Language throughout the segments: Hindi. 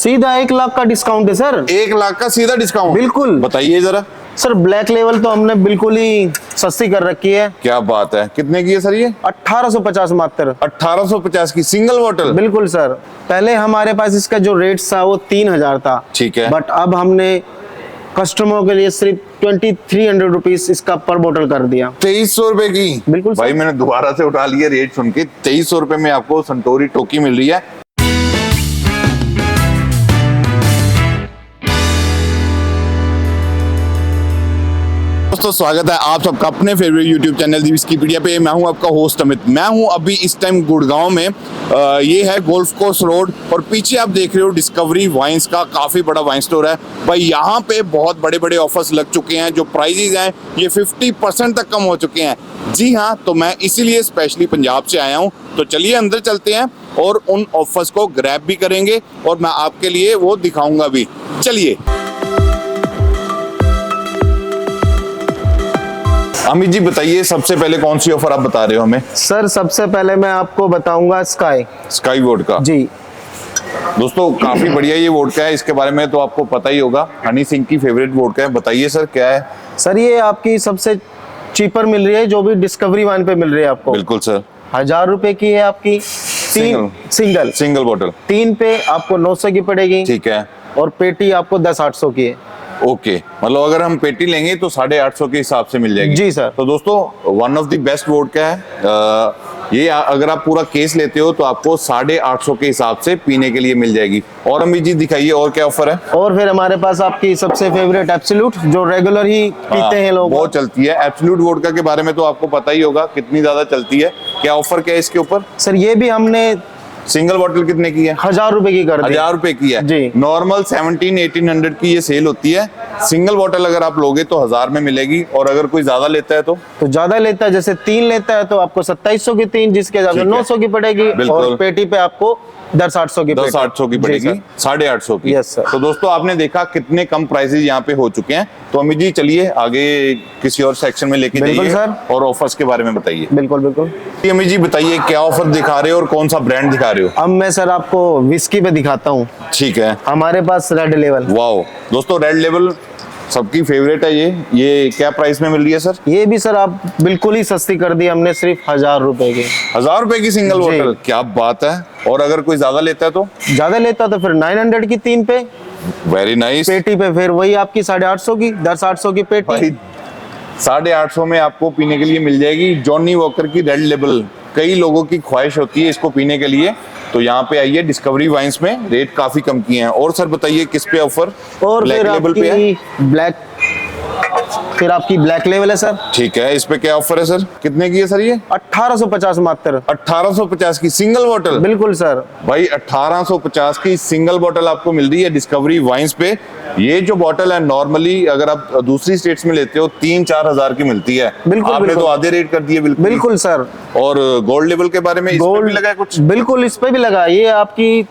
सीधा 1 लाख का डिस्काउंट है सर। 1 लाख का सीधा डिस्काउंट? बिल्कुल। बताइए जरा सर ब्लैक लेवल तो हमने बिल्कुल ही सस्ती कर रखी है। क्या बात है, कितने की है सर ये? 1850 मात्र। 1850 की सिंगल बॉटल? बिल्कुल सर। पहले हमारे पास इसका जो रेट था वो 3000 था। ठीक है। बट अब हमने कस्टमरों के लिए सिर्फ 2300 रुपीज इसका पर बोतल कर दिया। 2300 रुपए की? बिल्कुल भाई सर। मैंने दोबारा से उठा लिया रेट सुन के। 2300 रुपए में आपको संतोरी टोकी मिल रही है। दोस्तों स्वागत है आप सबका अपने फेवरेट यूट्यूब चैनल दी विस्कीपीडिया पे। मैं हूं आपका होस्ट अमित। मैं हूं अभी इस टाइम गुड़गांव में। ये है गोल्फ कोर्स रोड और पीछे आप देख रहे हो डिस्कवरी वाइन्स का काफ़ी बड़ा वाइन स्टोर है। भाई यहाँ पे बहुत बड़े बड़े ऑफर्स लग चुके हैं। जो प्राइजेज हैं ये 50% तक कम हो चुके हैं। जी हाँ, तो मैं इसीलिए स्पेशली पंजाब से आया हूँ। तो चलिए अंदर चलते हैं और उन ऑफर्स को ग्रैब भी करेंगे और मैं आपके लिए वो दिखाऊंगा भी। चलिए। अमित जी बताइए, सबसे पहले कौन सी ऑफर आप बता रहे हो हमें? सर सबसे पहले मैं आपको बताऊंगा स्काई वोडका। जी दोस्तों काफी बढ़िया ये वोडका है। इसके बारे में तो आपको पता ही होगा, हनी सिंह की फेवरेट वोडका है। बताइए सर क्या है? सर ये आपकी सबसे चीपर मिल रही है जो भी डिस्कवरी वाइन पे मिल रही है आपको। बिल्कुल सर। 1000 रुपए की है आपकी। सिंगल बोतल 3 पे आपको 900 की पड़ेगी। ठीक है। और पेटी आपको 10-800 की है। ओके, मतलब अगर हम पेटी लेंगे तो 850 के हिसाब से मिल जाएगी। जी सर। तो दोस्तों one of the best vodka है ये। अगर आप पूरा केस लेते हो तो आपको 850 के हिसाब से पीने के लिए मिल जाएगी। और अमित जी दिखाइए और क्या ऑफर है? और फिर हमारे पास आपकी सबसे फेवरेट एब्सोल्यूट जो रेगुलर ही पीते हैं लोग, बहुत चलती है। एब्सोल्यूट वोडका के बारे में तो आपको पता ही होगा कितनी ज्यादा चलती है। क्या ऑफर क्या है इसके ऊपर? सर ये भी हमने सिंगल बॉटल कितने की है? 1000 रुपए की कर दी। 1000 रुपए की है जी। नॉर्मल 1700-1800 की ये सेल होती है। सिंगल बॉटल अगर आप लोगे तो 1000 में मिलेगी। और अगर कोई ज्यादा लेता है तो ज्यादा लेता है, जैसे 3 लेता है तो आपको 2700 की 3, जिसके हिसाब से 900 की पड़ेगी। और पेटी पे आपको 10-800 की 10-800 की पड़ेगी, 850 की। Yes sir. तो दोस्तों आपने देखा कितने कम प्राइसेस यहाँ पे हो चुके हैं। तो अमित जी चलिए आगे किसी और सेक्शन में लेके जाइए सर। और ऑफर्स के बारे में बताइए। बिल्कुल बिल्कुल। अमित जी बताइए क्या ऑफर दिखा रहे हो और कौन सा ब्रांड दिखा रहे हो? अब मैं सर आपको विस्की पे दिखाता हूँ। ठीक है। हमारे पास रेड लेवल। वाओ दोस्तों, रेड लेवल सबकी फेवरेट है ये क्या प्राइस में मिल रही है सर? ये भी सर आप बिल्कुल ही सस्ती कर दी हमने, सिर्फ 1000 रुपए की। 1000 रुपए की सिंगल बोतल? क्या बात है। और अगर कोई ज्यादा लेता है तो? ज्यादा लेता तो फिर 900 की 3 पे। Very nice. पेटी पे फिर वही आपकी 850 की, 10-800 की पेटी। 850 में आपको पीने के लिए मिल जाएगी जॉनी वॉकर की रेड लेबल। कई लोगों की ख्वाहिश होती है इसको पीने के लिए। तो यहाँ पे आइए डिस्कवरी वाइन्स में, रेट काफी कम किए हैं। और सर बताइए किस पे ऑफर? और ब्लैक लेबल पे है। फिर आपकी ब्लैक लेवल है सर। ठीक है, इस पे क्या ऑफर है सर? कितने की है सर ये? 1850 मात्र। 1850 की सिंगल बोतल? बिल्कुल सर। भाई 1850 की सिंगल बोतल आपको मिल रही है डिस्कवरी वाइन्स पे। ये जो बोतल है नॉर्मली अगर आप दूसरी स्टेट्स में लेते हो 3-4 हजार की मिलती है। बिल्कुल, आपने बिल्कुल। तो आधे रेट कर दिए। बिल्कुल बिल्कुल सर। और गोल्ड लेवल के बारे में इस पे भी लगा है कुछ? बिल्कुल इस पे भी लगा। ये आपकी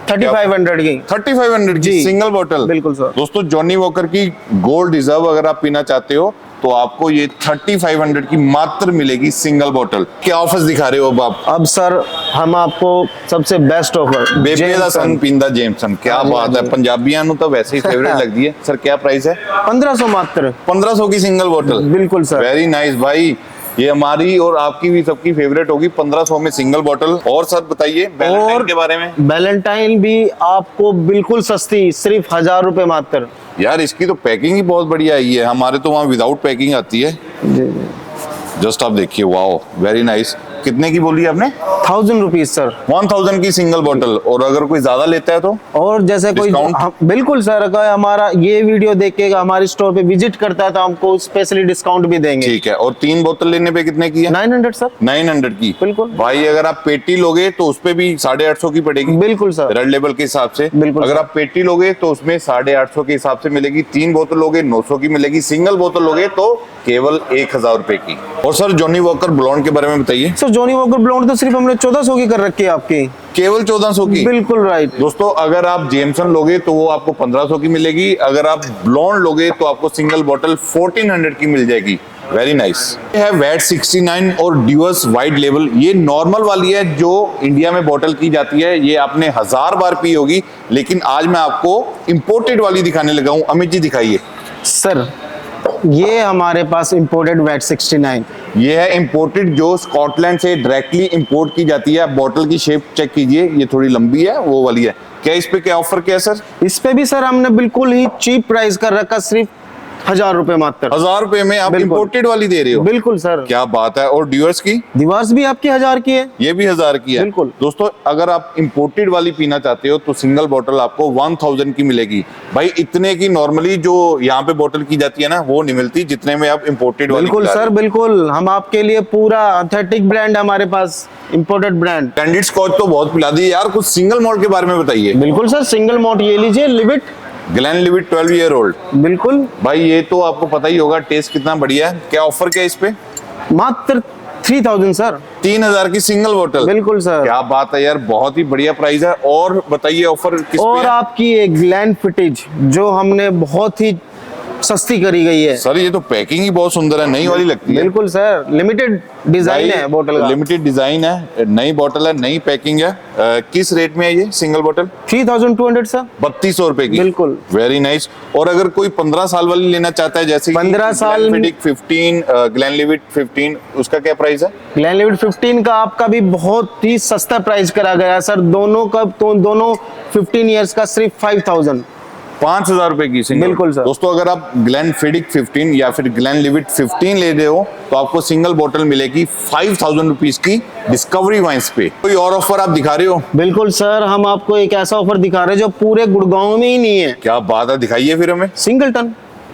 3500 की। 3500 की सिंगल बोतल? बिल्कुल सर। दोस्तों जॉनी वॉकर की गोल्ड रिजर्व अगर आप पीना चाहते हो तो आपको ये 3500 की मात्र मिलेगी सिंगल बोतल। क्या ऑफर्स दिखा रहे हो अब आप? अब सर हम आपको सबसे बेस्ट ऑफर बेबेदा सन पिंदा जेमसन। क्या बात है, पंजाबियां तो वैसे ही फेवरेट लगती है। सर क्या प्राइस है? 1500 मात्र। 1500 की सिंगल बोतल? बिल्कुल सर। वेरी नाइस भाई, ये हमारी और आपकी भी सबकी फेवरेट होगी। 1500 में सिंगल बोतल। और सर बताइए वैलेंटाइन के बारे में। वैलेंटाइन भी आपको बिल्कुल सस्ती, सिर्फ 1000 रुपए मात्र। यार इसकी तो पैकिंग ही बहुत बढ़िया आई है। हमारे तो वहाँ विदाउट पैकिंग आती है। जस्ट आप देखिए, वाओ वेरी नाइस। कितने की बोली आपने? 1000 रुपीज सर। 1000 की सिंगल बोतल। और अगर कोई ज्यादा लेता है तो? और जैसे कोई बिल्कुल सर, अगर हमारा ये वीडियो देखेगा, हमारे स्टोर पे विजिट करता है तो हमको स्पेशली डिस्काउंट भी देंगे। ठीक है। और 3 बोतल लेने पे कितने की है? 900 सर। 900 की? बिल्कुल भाई। अगर आप पेटी लोगे तो उसपे भी 850 की पड़ेगी। बिल्कुल सर। रेड लेबल के हिसाब से। बिल्कुल। अगर आप पेटी लोगे तो उसमें 850 के हिसाब से मिलेगी। 3 बोतल लोगे 900 की मिलेगी। सिंगल बोतल लोगे तो केवल 1000 रुपए की। और सर जॉनी वॉकर ब्लॉन्ड के बारे में बताइए। सर जॉनी वॉकर ब्लॉन्ड तो सिर्फ हमने 1400 की कर रखी है आपकी। केवल 1400 की? बिल्कुल राइट। दोस्तों अगर आप जेमसन लोगे तो वो आपको 1500 की मिलेगी। अगर आप ब्लॉन्ड लोगे तो आपको सिंगल बोतल 1400 की मिल जाएगी। Very nice. ये है वैट 69 और ड्यूअस वाइट लेबल। ये नॉर्मल वाली है जो इंडिया में बॉटल की जाती है, ये आपने 1000 बार पी होगी, लेकिन आज मैं आपको इंपोर्टेड वाली दिखाने लगा हूं। अमित जी दिखाइए। सर ये हमारे पास इंपोर्टेड वैट 69। ये है इंपोर्टेड जो स्कॉटलैंड से डायरेक्टली इंपोर्ट की जाती है। बॉटल की शेप चेक कीजिए, ये थोड़ी लंबी है, वो वाली है। क्या इस पे क्या ऑफर क्या है सर? इस पे भी सर हमने बिल्कुल ही चीप प्राइस कर रखा, सिर्फ 1000 रुपए मात्र। 1000 रुपए में आप बिल्कुल। इंपोर्टेड वाली दे रहे हो? बिल्कुल सर। क्या बात है। और ड्यूअर्स की? दीवार्स भी आपकी 1000 की है। ये भी 1000 की है। बिल्कुल। दोस्तों अगर आप इंपोर्टेड वाली पीना चाहते हो तो सिंगल बोतल आपको 1000 की मिलेगी। भाई इतने की नॉर्मली जो यहाँ पे बोतल की जाती है ना, वो नहीं मिलती जितने में आप इंपोर्टेड वाली बिल्कुल पिला रहे सर, हो। बिल्कुल। हम आपके लिए पूरा ऑथेंटिक ब्रांड है हमारे पास, इंपोर्टेड ब्रांड। कैंडिड स्कॉच तो बहुत पिला दी यार, कुछ सिंगल मॉल्ट के बारे में बताइए। बिल्कुल सर, सिंगल मॉल्ट ये लीजिए, लिविट। ग्लेनलिविट 12 ईयर ओल्ड। बिल्कुल भाई ये तो आपको पता ही होगा, टेस्ट कितना बढ़िया है। क्या ऑफर क्या है इस पे? मात्र 3000 सर। 3000 की सिंगल बोतल। बिल्कुल सर। क्या बात है यार, बहुत ही बढ़िया प्राइस है। और बताइए ऑफर किस पे और है? आपकी एक ग्लेनफिटिज जो हमने बहुत ही सस्ती करी गई है। सर ये तो पैकिंग ही बहुत सुंदर है, नई वाली लगती है। बिल्कुल सर, लिमिटेड डिजाइन है बोतल का। लिमिटेड डिजाइन है, नई बोतल है, नई पैकिंग है। किस रेट में है ये सिंगल बोतल? 3200 सर। 3200 रुपए की। बिल्कुल। Very nice. और अगर कोई 15 साल वाली लेना चाहता है, जैसे 15 साल 15 ग्लेनलिविट 15, उसका क्या प्राइस है? ग्लेनलिविट 15 का आपका भी बहुत ही सस्ता प्राइस करा गया है सर। दोनों का तो दोनों 15 इयर्स का सिर्फ 5000। 5000 रुपए की सिंगल। बिल्कुल सर। दोस्तों अगर आप ग्लेनफिडिक 15 या फिर ग्लेनलिविट 15 ले रहे हो तो आपको सिंगल बोतल मिलेगी 5000 रुपीज की डिस्कवरी वाइन्स पे। कोई और ऑफर आप दिखा रहे हो? बिल्कुल सर, हम आपको एक ऐसा ऑफर दिखा रहे हैं जो पूरे गुड़गांव में ही नहीं है। क्या बात है, दिखाइए फिर हमें। Single ton.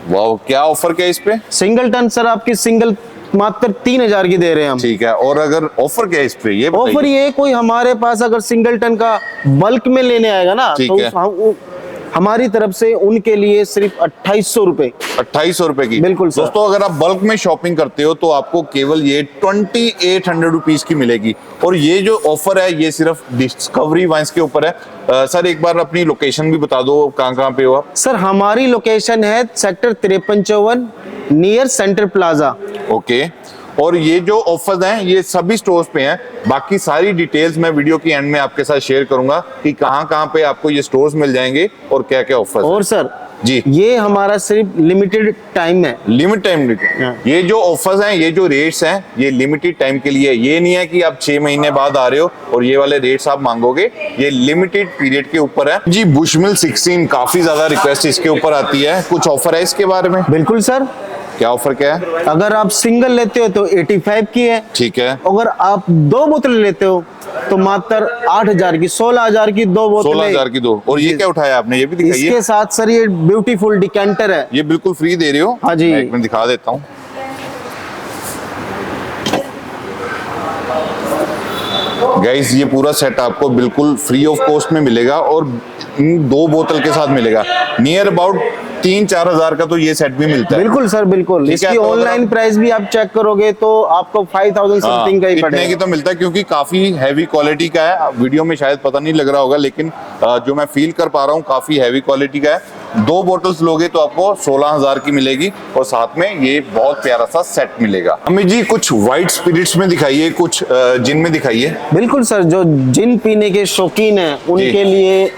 वाह, क्या ऑफर क्या है इस पे? सिंगल टन सर आपकी सिंगल मात्र 3000 की दे रहे हैं हम। ठीक है। और अगर ऑफर क्या है इस पे, ये बताइए। ऑफर ये कोई हमारे पास अगर सिंगल टन का बल्क में लेने आएगा ना, ठीक तो है। हमारी तरफ से उनके लिए सिर्फ 2800 रुपए। 2800 रुपए की। बिल्कुल सर। दोस्तों अगर आप बल्क में शॉपिंग करते हो तो आपको केवल ये 2800 रुपीज की मिलेगी। और ये जो ऑफर है ये सिर्फ डिस्कवरी वाइन्स के ऊपर है। सर एक बार अपनी लोकेशन भी बता दो, कहाँ पे हो आप? सर हमारी लोकेशन है sector 5354 near centre plaza. Okay. और ये जो ऑफर्स हैं ये सभी स्टोर्स पे हैं। बाकी सारी डिटेल्स मैं वीडियो की एंड में आपके साथ शेयर करूंगा कि कहाँ पे आपको ये स्टोर्स मिल जाएंगे और क्या क्या ऑफर्स। और सर जी, ये हमारा सिर्फ लिमिटेड टाइम है। Limit time. ये जो ऑफर्स हैं, ये जो रेट्स हैं, ये लिमिटेड टाइम के लिए। ये नहीं है कि आप 6 महीने बाद आ रहे हो और ये वाले रेट्स आप मांगोगे। ये लिमिटेड पीरियड के ऊपर है जी। बुशमिल 16 काफी ज्यादा रिक्वेस्ट इसके ऊपर आती है, कुछ ऑफर है इसके बारे में? बिल्कुल सर। क्या ऑफर क्या है? अगर आप सिंगल लेते हो तो 85 की है। ठीक है। अगर आप 2 बोतल लेते हो तो मात्र 8000 की, 16000 की 2 बोतल। 16000 की 2। और ये क्या उठाया आपने, ये भी दिखाइए। इसके साथ सर ये ब्यूटीफुल डिकेंटर है। ये बिल्कुल फ्री दे रहे हो? हाँ जी। मैं एक मिनट दिखा देता हूँ। गाइस ये पूरा सेट आपको बिल्कुल फ्री ऑफ कॉस्ट में मिलेगा और 2 बोतल के साथ मिलेगा। नियर अबाउट 3-4 हजार का तो ये सेट भी मिलता है। बिल्कुल सर, बिल्कुल। ठीक है, इसकी तो अगर ऑनलाइन प्राइस भी आप चेक करोगे तो आपको 5000 समथिंग का ही इतने की पड़ेगा। तो मिलता है क्योंकि काफी हैवी क्वालिटी का है। वीडियो में शायद पता नहीं लग रहा होगा, लेकिन जो मैं फील कर पा रहा हूँ काफी हैवी क्वालिटी का है। 2 बोतल्स लोगे तो आपको 16000 की मिलेगी और साथ में ये बहुत प्यारा सा सेट मिलेगा। अमित जी कुछ व्हाइट स्पिरिट्स में दिखाइए, कुछ जिन में दिखाइए। बिल्कुल सर, जो जिन पीने के शौकीन है उनके लिए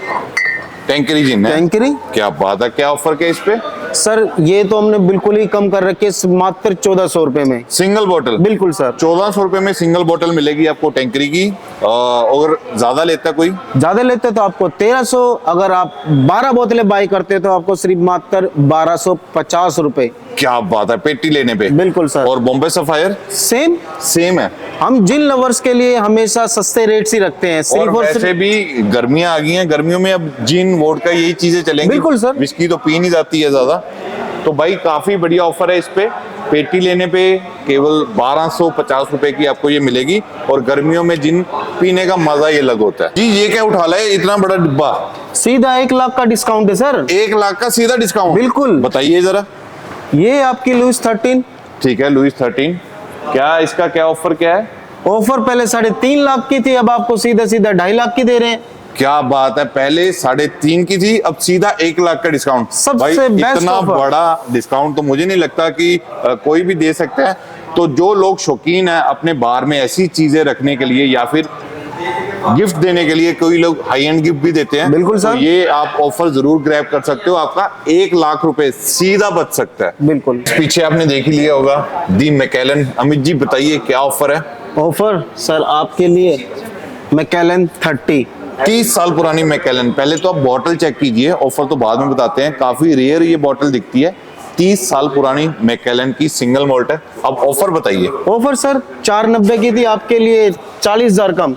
टैंकरी जिन है। टैंकरी। क्या बात है, क्या ऑफर क्या है इस पे? सर ये तो हमने बिल्कुल ही कम कर रखे, मात्र 1400 रुपए में सिंगल बोतल। बिल्कुल सर। 1400 रुपए में सिंगल बोतल मिलेगी आपको टैंकरी की। और ज्यादा लेता कोई? ज्यादा लेते तो आपको 1300, अगर आप 12 बोतलें बाई करते तो आपको सिर्फ मात्र 1250 रुपए। क्या बात है, पेटी लेने पे। बिल्कुल सर। और बॉम्बे सफायर सेम सेम है। हम जिन लवर्स के लिए हमेशा सस्ते रेट्स ही रखते हैं। और सिर्फ और वैसे सिर्फ भी गर्मियां आ गई हैं, गर्मियों में अब जिन वोडका यही चीजें चलेंगी। बिल्कुल सर। विस्की तो पी नहीं जाती है ज्यादा। तो भाई काफी बढ़िया ऑफर है इस पे। पेटी लेने पे केवल 1250 रुपए की आपको ये मिलेगी और गर्मियों में जिन पीने का मजा ही अलग होता है जी। ये क्या उठा लाए इतना बड़ा डिब्बा? सीधा 1 लाख का डिस्काउंट है सर। 1 लाख का सीधा डिस्काउंट? बिल्कुल। बताइए जरा। ये आपकी लुइस 13। ठीक है, लुइस 13। क्या इसका क्या ऑफर क्या है? ऑफर पहले 3.5 लाख की थी, अब आपको सीधा 2.5 लाख की दे रहे हैं। क्या बात है, पहले 3.5 की थी, अब सीधा 1 लाख का डिस्काउंट। सबसे भाई best इतना offer। बड़ा डिस्काउंट तो मुझे नहीं लगता कि कोई भी दे सकता है। तो जो लोग शौकीन है अपने बार में ऐसी चीजें रखने के लिए या फिर गिफ्ट देने के लिए, कोई लोग हाई एंड गिफ्ट भी देते हैं, बिल्कुल सर। तो ये आप ऑफर जरूर ग्रैब कर सकते हो, आपका 1 लाख रुपए सीधा बच सकता है। बिल्कुल। पीछे आपने देख ही लिया होगा दी मैकेलन। अमित जी बताइए क्या ऑफर है? ऑफर सर आपके लिए मैकेलन 30 साल पुरानी मैकेलन। पहले तो आप बॉटल चेक कीजिए, ऑफर तो बाद में बताते हैं, काफी रेयर ये बॉटल दिखती है। 30 साल पुरानी मैकेलन की सिंगल मॉल्ट है। अब ऑफर बताइए। ऑफर सर 490 की थी, आपके लिए 40,000 कम।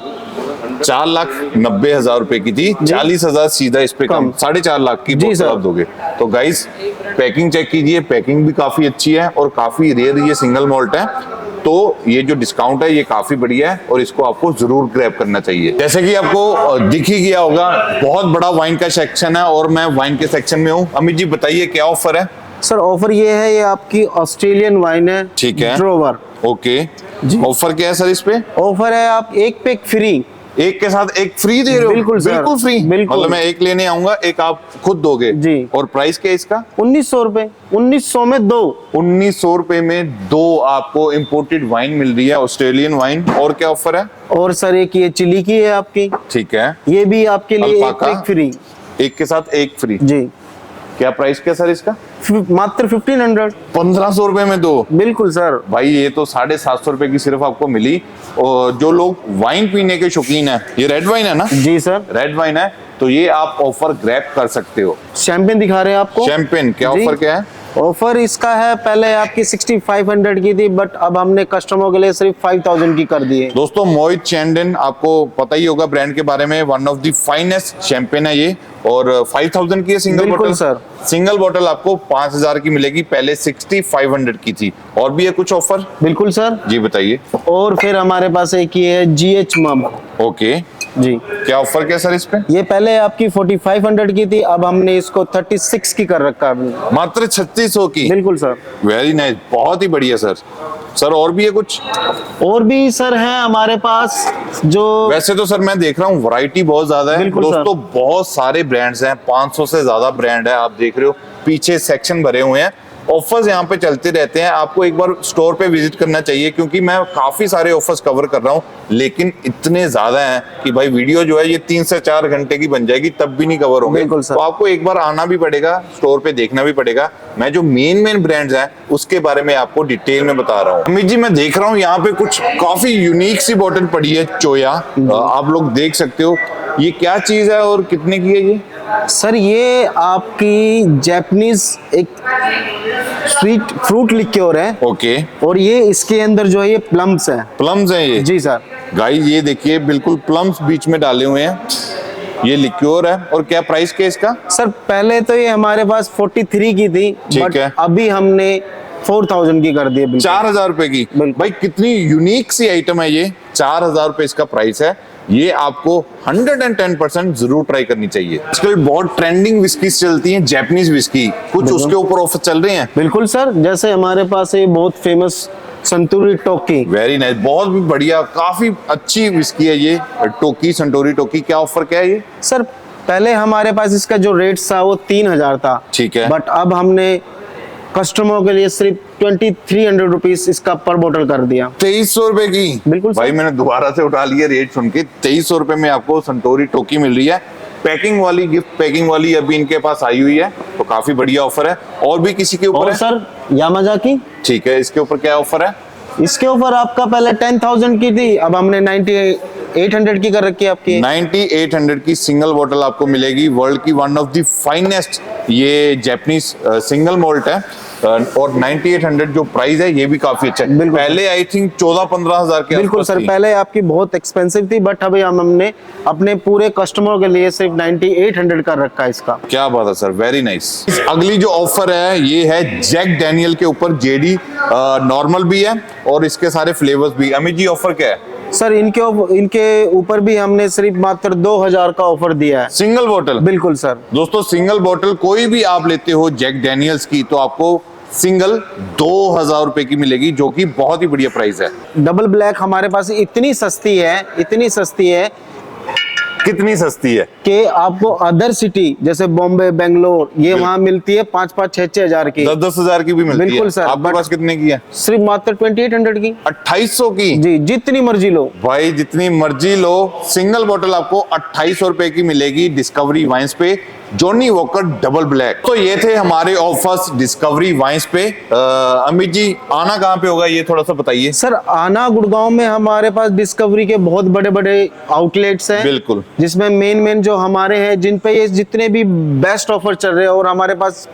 4,90,000 रुपए की थी, 40,000 सीधा इस पे कम। 4.5 लाख की जी बोतल सर। आप दोगे। तो गाइस पैकिंग चेक कीजिए, पैकिंग भी काफी अच्छी है और काफी रेयर ये सिंगल मॉल्ट है। तो ये जो डिस्काउंट है ये काफी बढ़िया है और इसको आपको जरूर ग्रैब करना चाहिए। जैसे कि आपको दिख ही गया होगा, बहुत बड़ा वाइन का सेक्शन है और मैं वाइन के सेक्शन में हूँ। अमित जी बताइए क्या ऑफर है? सर ऑफर ये है, ये आपकी ऑस्ट्रेलियन वाइन है। ठीक है। ड्रोवर। ओके, ऑफर क्या है सर इस पे? ऑफर है आप एक पैक फ्री, एक के साथ एक फ्री दे रहे हो? बिल्कुल सर, बिल्कुल फ्री। बिल्कुल। मतलब मैं एक लेने आऊंगा, एक आप खुद दोगे जी। और प्राइस क्या है इसका? 1900 रुपए। 1900 में 2। 1900 रुपए में 2 आपको इंपोर्टेड वाइन मिल रही है, ऑस्ट्रेलियन वाइन। और क्या ऑफर है? और सर एक ये चिली की है आपकी, ठीक है, ये भी आपके लिए एक अल्पाका। Pack free. एक के साथ एक फ्री। जी। क्या प्राइस क्या सर इसका? मात्र 1500। 1500 रुपए में 2। बिल्कुल सर। भाई ये तो 750 रुपए की सिर्फ आपको मिली। और जो लोग वाइन पीने के शौकीन है, ये रेड वाइन है ना? जी सर। रेड वाइन है, तो ये आप ऑफर ग्रैब कर सकते हो। शैंपेन दिखा रहे हैं आपको। शैंपेन क्या जी। ऑफर क्या है? ऑफर इसका है, पहले आपकी 6500 की थी, बट अब हमने कस्टमर के लिए सिर्फ 5000 की कर दी है। दोस्तों मोहित चैंडन, आपको पता ही होगा ब्रांड के बारे में, one of the finest champagne है ये और 5000 की है सिंगल बिल्कुल बॉटल। सर। सिंगल बॉटल आपको 5000 की मिलेगी, पहले 6500 की थी। और भी है कुछ ऑफर? बिल्कुल सर। जी बताइए। और फिर हमारे पास एक ये है GH मम। ओके, जी। क्या ऑफर क्या सर इस पे? ये पहले आपकी 4500 की थी, अब हमने इसको 36 की कर रखा है। मात्र 3600 की। बिल्कुल सर। वेरी नाइस, बहुत ही बढ़िया सर। सर और भी है कुछ? और भी सर है हमारे पास जो, वैसे तो सर मैं देख रहा हूँ वैरायटी बहुत ज्यादा है बिल्कुल सर। दोस्तों, बहुत सारे ब्रांड्स हैं, 500 से ज्यादा ब्रांड है। आप देख रहे हो पीछे सेक्शन भरे हुए हैं, ऑफर्स यहाँ पे चलते रहते हैं। आपको एक बार स्टोर पे विजिट करना चाहिए, क्योंकि मैं काफी सारे ऑफर्स कवर कर रहा हूँ, लेकिन इतने ज्यादा हैं कि भाई वीडियो जो है ये 3 से 4 घंटे की बन जाएगी, तब भी नहीं कवर होंगे। बिल्कुल सर। तो आपको एक बार आना भी पड़ेगा, स्टोर पे देखना भी पड़ेगा। मैं जो मेन ब्रांड्स हैं उसके बारे में आपको डिटेल में बता रहा हूँ। अमित जी मैं देख रहा हूँ यहाँ पे कुछ काफी यूनिक सी बॉटल पड़ी है, चोया। आप लोग देख सकते हो, ये क्या चीज है और कितने की है ये? सर ये आपकी जैपनीज एक स्वीट फ्रूट लिक्योर है। ओके, और ये इसके अंदर जो है ये प्लम्स है। प्लम्स हैं ये? जी सर। गाइस ये देखिए बिल्कुल प्लम्स बीच में डाले हुए हैं, ये लिक्योर है। और क्या प्राइस क्या है इसका? सर पहले तो ये हमारे पास 43 की थी, ठीक बट है। अभी हमने 4000 की कर दी है। 4000 रुपए की। बिल्कुल। भाई कितनी यूनिक सी आइटम है ये, 4000 रुपए इसका प्राइस है। ये आपको 110% जरूर ट्राई करनी चाहिए। आजकल बहुत ट्रेंडिंग विस्कीज चलती हैं, जापानीज विस्की, कुछ उसके ऊपर ऑफर चल रहे हैं? बिल्कुल सर, जैसे हमारे पास ये बहुत फेमस संतूरी टोकी। वेरी नाइस, बहुत भी बढ़िया, काफी अच्छी विस्की है ये टोकी, संतोरी टोकी। क्या ऑफर क्या है ये? सर पहले हमारे पास इसका जो रेट था वो 3000 था। ठीक है। बट अब हमने कस्टमरों के लिए सिर्फ 2300 रुपीज इसका पर बोतल कर दिया। 2300 रुपए की? बिल्कुल सर। भाई मैंने दोबारा से उठा लिया रेट सुन के। 2300 रुपए में आपको संतोरी टोकी मिल रही है, पैकिंग वाली, गिफ्ट पैकिंग वाली अभी इनके पास आई हुई है, तो काफी बढ़िया ऑफर है। और भी किसी के ऊपर और है? सर यामाजाकी, ठीक है, इसके ऊपर क्या ऑफर है? इसके ऊपर आपका पहले 10,000 की थी, अब हमने 9800 की कर रखी है आपकी। 9800 की सिंगल बोतल आपको मिलेगी, वर्ल्ड की वन ऑफ द फाइनेस्ट ये जापानीज सिंगल मॉल्ट है। और 9800 जो प्राइस है ये भी काफी अच्छा है। बिल्कुल। पहले आई थिंक 14-15 हजार के बिल्कुल आसपास सर, थी। पहले आपकी बहुत एक्सपेंसिव थी, बट अभी हमने अपने पूरे कस्टमर के लिए सिर्फ 9800 कर रखा है इसका। क्या बात है सर, वेरी नाइस। अगली जो ऑफर है ये है जैक डैनियल के ऊपर, जेडी नॉर्मल भी है और इसके सारे फ्लेवर्स भी। अमित जी ऑफर क्या है? सर इनके ऊपर भी हमने सिर्फ मात्र 2000 का ऑफर दिया है। सिंगल बोतल? बिल्कुल सर। दोस्तों सिंगल बोतल कोई भी आप लेते हो जैक डैनियल्स की, तो आपको सिंगल 2000 रुपए की मिलेगी, जो कि बहुत ही बढ़िया प्राइस है। डबल ब्लैक हमारे पास इतनी सस्ती है कितनी सस्ती है? कि आपको अदर सिटी जैसे बॉम्बे, बेंगलोर, ये वहाँ मिलती है 5-5, 6-6 की, 10-10 हजार की भी मिलती है। बिल्कुल सर, आपके but- पास कितने की है? सिर्फ मात्र 2800 की। 2800 की? जी, जितनी मर्जी लो भाई जितनी मर्जी लो, सिंगल बोतल आपको 2800 रुपए की मिलेगी डिस्कवरी वाइन्स पे, जॉनी वॉकर डबल ब्लैक। तो ये थे हमारे ऑफर्स डिस्कवरी वाइन्स पे। अमित जी, आना कहाँ पे होगा ये थोड़ा सा बताइए। सर। आना गुड़गांव में हमारे पास डिस्कवरी के बहुत बड़े बड़े आउटलेट्स हैं, बिल्कुल। जिसमें मेन जो हमारे हैं, जिन पे ये जितने भी बेस्ट ऑफर चल रहे हैं, और हमारे पास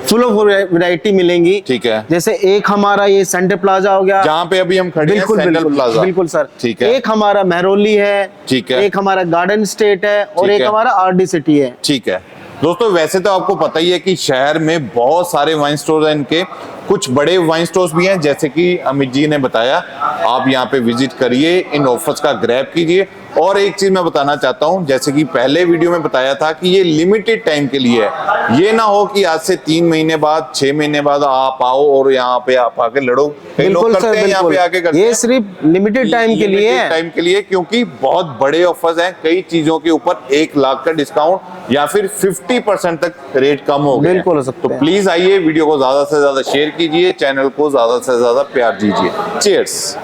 फुल ऑफ वैरायटी मिलेंगी। ठीक है। जैसे एक हमारा ये सेंटर प्लाजा हो गया, जहाँ पे अभी हम खड़े हैं, बिल्कुल सेंट्रल बिल्कुल प्लाजा। बिल्कुल सर। ठीक है। एक हमारा मेहरोली है, ठीक है। एक हमारा गार्डन स्टेट है, और ठीक एक है। हमारा आरडी सिटी है। ठीक है दोस्तों, वैसे तो आपको पता ही है कि शहर में बहुत सारे वाइन स्टोर हैं इनके, कुछ बड़े वाइन स्टोर्स भी हैं, जैसे कि अमित जी ने बताया। आप यहाँ पे विजिट करिए, इन ऑफर्स का ग्रैब कीजिए। और एक चीज मैं बताना चाहता हूँ, जैसे कि पहले वीडियो में बताया था कि ये लिमिटेड टाइम के लिए है। ये ना हो कि आज से 3 महीने बाद, 6 महीने बाद आप आओ और यहाँ पे आप आके लड़ो। कई लोग बिल्कुल सर, करते हैं, यहाँ पे आके करते ये हैं। सिर्फ लिमिटेड टाइम के लिए है। टाइम के लिए, क्योंकि बहुत बड़े ऑफर्स हैं, कई चीजों के ऊपर 1 लाख का डिस्काउंट या फिर 50% तक रेट कम हो गया। बिल्कुल हो सकता तो है। प्लीज आइए, वीडियो को ज्यादा से ज्यादा शेयर कीजिए, चैनल को ज्यादा से ज्यादा प्यार दीजिए। चीयर्स।